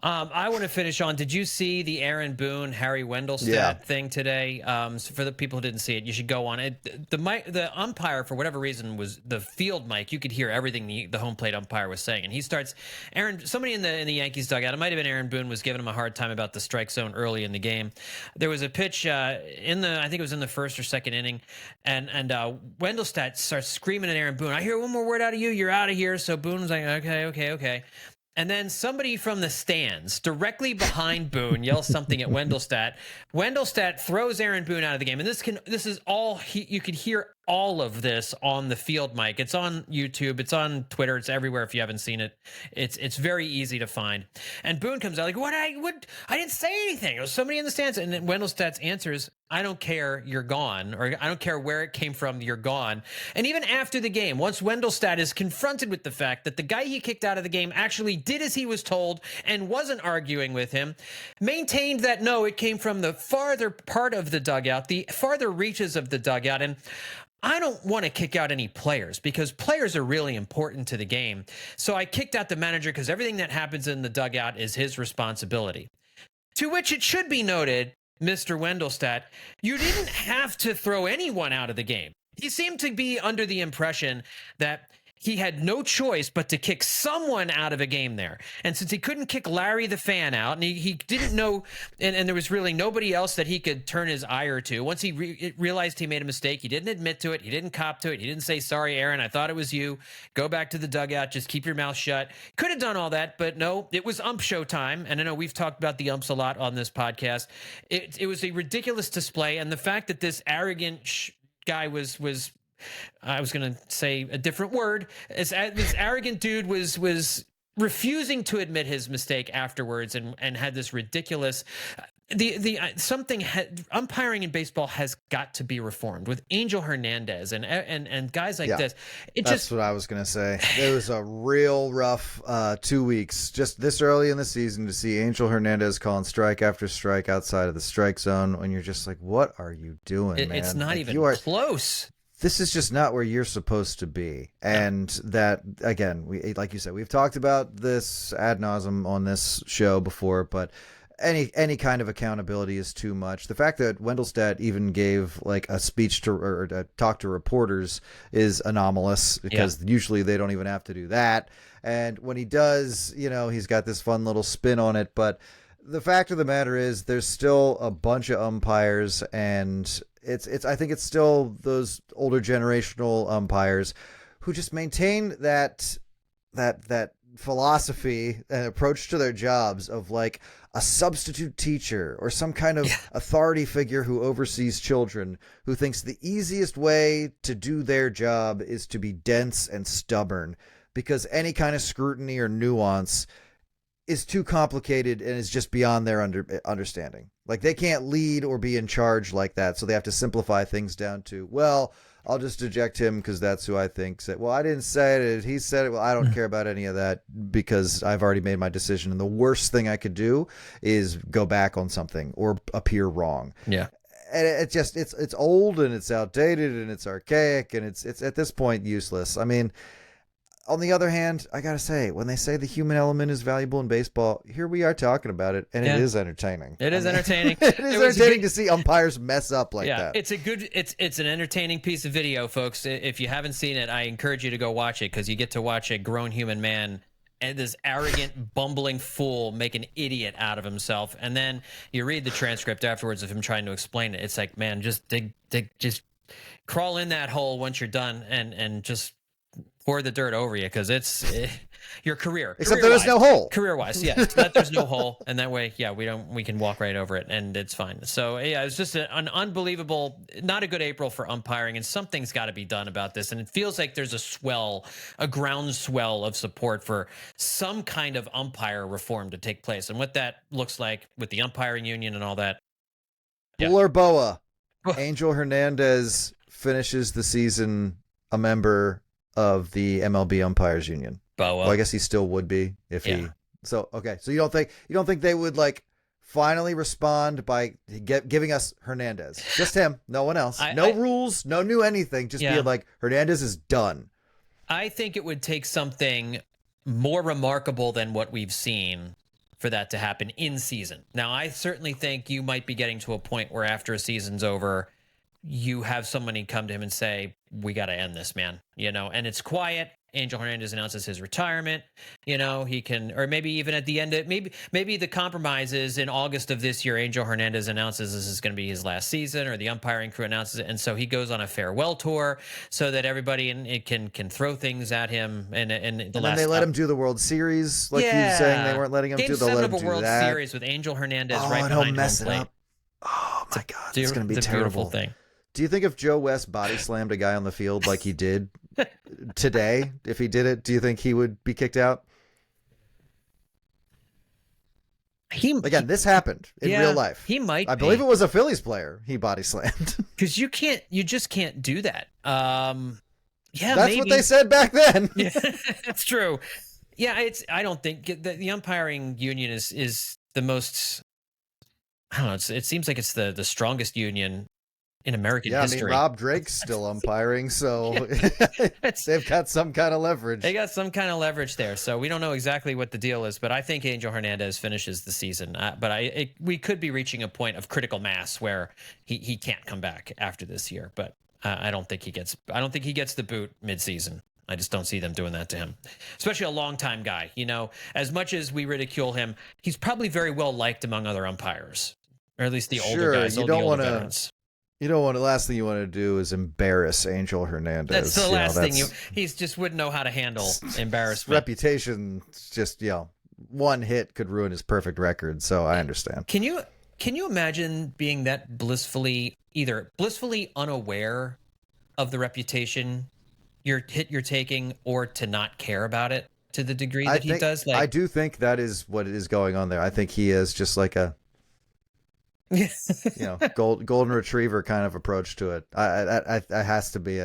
I want to finish on. Did you see the Aaron Boone, Harry Wendlestadt thing today? So for the people who didn't see it, you should go on it. The umpire, for whatever reason, was the field mic. You could hear everything the home plate umpire was saying, and he starts. Somebody in the Yankees dugout, it might have been Aaron Boone, was giving him a hard time about the strike zone early in the game. There was a pitch I think it was in the first or second inning, and Wendlestadt starts screaming at Aaron Boone. I hear one more word out of you, you're out of here. So Boone was like, okay. And then somebody from the stands directly behind Boone yells something at Wendlestadt. Wendlestadt throws Aaron Boone out of the game. And this is all you could hear all of this on the field mic. It's on YouTube. It's on Twitter. It's everywhere if you haven't seen it. It's very easy to find. And Boone comes out like, I didn't say anything. There was somebody in the stands. And then Wendlestadt's answer is, I don't care, you're gone. Or I don't care where it came from, you're gone. And even after the game, once Wendlestadt is confronted with the fact that the guy he kicked out of the game actually did as he was told and wasn't arguing with him, maintained that no, it came from the farther part of the dugout, the farther reaches of the dugout. And I don't want to kick out any players because players are really important to the game. So I kicked out the manager because everything that happens in the dugout is his responsibility. To which it should be noted, Mr. Wendlestadt, you didn't have to throw anyone out of the game. He seemed to be under the impression that he had no choice but to kick someone out of a game there. And since he couldn't kick Larry the fan out, and he didn't know, and there was really nobody else that he could turn his ire to, once he realized he made a mistake, he didn't admit to it, he didn't cop to it, he didn't say, sorry, Aaron, I thought it was you, go back to the dugout, just keep your mouth shut. Could have done all that, but no, it was ump show time, and I know we've talked about the umps a lot on this podcast. It was a ridiculous display, and the fact that this arrogant guy was I was going to say a different word. This arrogant dude was refusing to admit his mistake afterwards and had this ridiculous umpiring in baseball has got to be reformed with Angel Hernandez and guys like this. That's what I was going to say. It was a real rough 2 weeks just this early in the season to see Angel Hernandez calling strike after strike outside of the strike zone when you're just like, what are you doing, man? It's not even close. This is just not where you're supposed to be. And that, again, like you said, we've talked about this ad nauseum on this show before, but any kind of accountability is too much. The fact that Wendlestadt even gave like a speech or a talk to reporters is anomalous because usually they don't even have to do that. And when he does, he's got this fun little spin on it. But the fact of the matter is there's still a bunch of umpires, and I think it's still those older generational umpires who just maintain that philosophy and approach to their jobs of like a substitute teacher or some kind of authority figure who oversees children, who thinks the easiest way to do their job is to be dense and stubborn because any kind of scrutiny or nuance is too complicated and is just beyond their understanding. Like they can't lead or be in charge like that. So they have to simplify things down to, well, I'll just eject him because that's who I think said, well, I didn't say it. He said it. Well, I don't care about any of that because I've already made my decision. And the worst thing I could do is go back on something or appear wrong. Yeah. And it's old and it's outdated and it's archaic and it's at this point useless. I mean, on the other hand, I got to say, when they say the human element is valuable in baseball, here we are talking about it, and it is entertaining. It is entertaining. It is entertaining to see umpires mess up like that. It's an entertaining piece of video, folks. If you haven't seen it, I encourage you to go watch it because you get to watch a grown human man and this arrogant, bumbling fool make an idiot out of himself. And then you read the transcript afterwards of him trying to explain it. It's like, man, just just crawl in that hole once you're done and just pour the dirt over you because it's your career. Except there is no hole. Career-wise, yes. There's no hole, and that way, we can walk right over it, and it's fine. So, it's just an unbelievable, not a good April for umpiring, and something's got to be done about this. And it feels like there's a groundswell of support for some kind of umpire reform to take place. And what that looks like with the umpiring union and all that. Bull or boa, Angel Hernandez finishes the season a member of the MLB Umpires Union. Boa. Well, I guess he still would be if he. So okay. So you don't think they would like finally respond by giving us Hernandez, just him, no one else, no rules, no new anything, just be like Hernandez is done. I think it would take something more remarkable than what we've seen for that to happen in season. Now, I certainly think you might be getting to a point where after a season's over, you have somebody come to him and say, we got to end this, man, and it's quiet. Angel Hernandez announces his retirement. He can, or maybe even at the end of maybe the compromise is in August of this year, Angel Hernandez announces this is going to be his last season, or the umpiring crew announces it. And so he goes on a farewell tour so that everybody can throw things at him. And then they let him do the World Series. Like you saying they weren't letting him Game do the Game 7 of a World Series with Angel Hernandez right behind home plate. Up. Oh my God. It's going to be terrible. Beautiful thing. Do you think if Joe West body slammed a guy on the field like he did today, if he did it, do you think he would be kicked out? Again, this happened in real life. He might. I believe it was a Phillies player he body slammed. Because you just can't do that. That's maybe. What they said back then. Yeah, that's true. Yeah, I don't think the umpiring union is the most. I don't know. It seems like it's the strongest union in American history. I mean, Rob Drake's still umpiring, so they've got some kind of leverage. They got some kind of leverage there, so we don't know exactly what the deal is, but I think Angel Hernandez finishes the season. But we could be reaching a point of critical mass where he can't come back after this year. But I don't think he gets the boot midseason. I just don't see them doing that to him, especially a longtime guy. As much as we ridicule him, he's probably very well liked among other umpires, or at least the older guys, the older veterans. You don't want. The last thing you want to do is embarrass Angel Hernandez. That's the last thing he just wouldn't know how to handle embarrassment. Reputation, just one hit could ruin his perfect record. So I understand. Can you imagine being that blissfully unaware of the reputation you're taking, or to not care about it to the degree that he does? I do think that is what is going on there. I think he is just like a golden retriever kind of approach to it. I has to be it.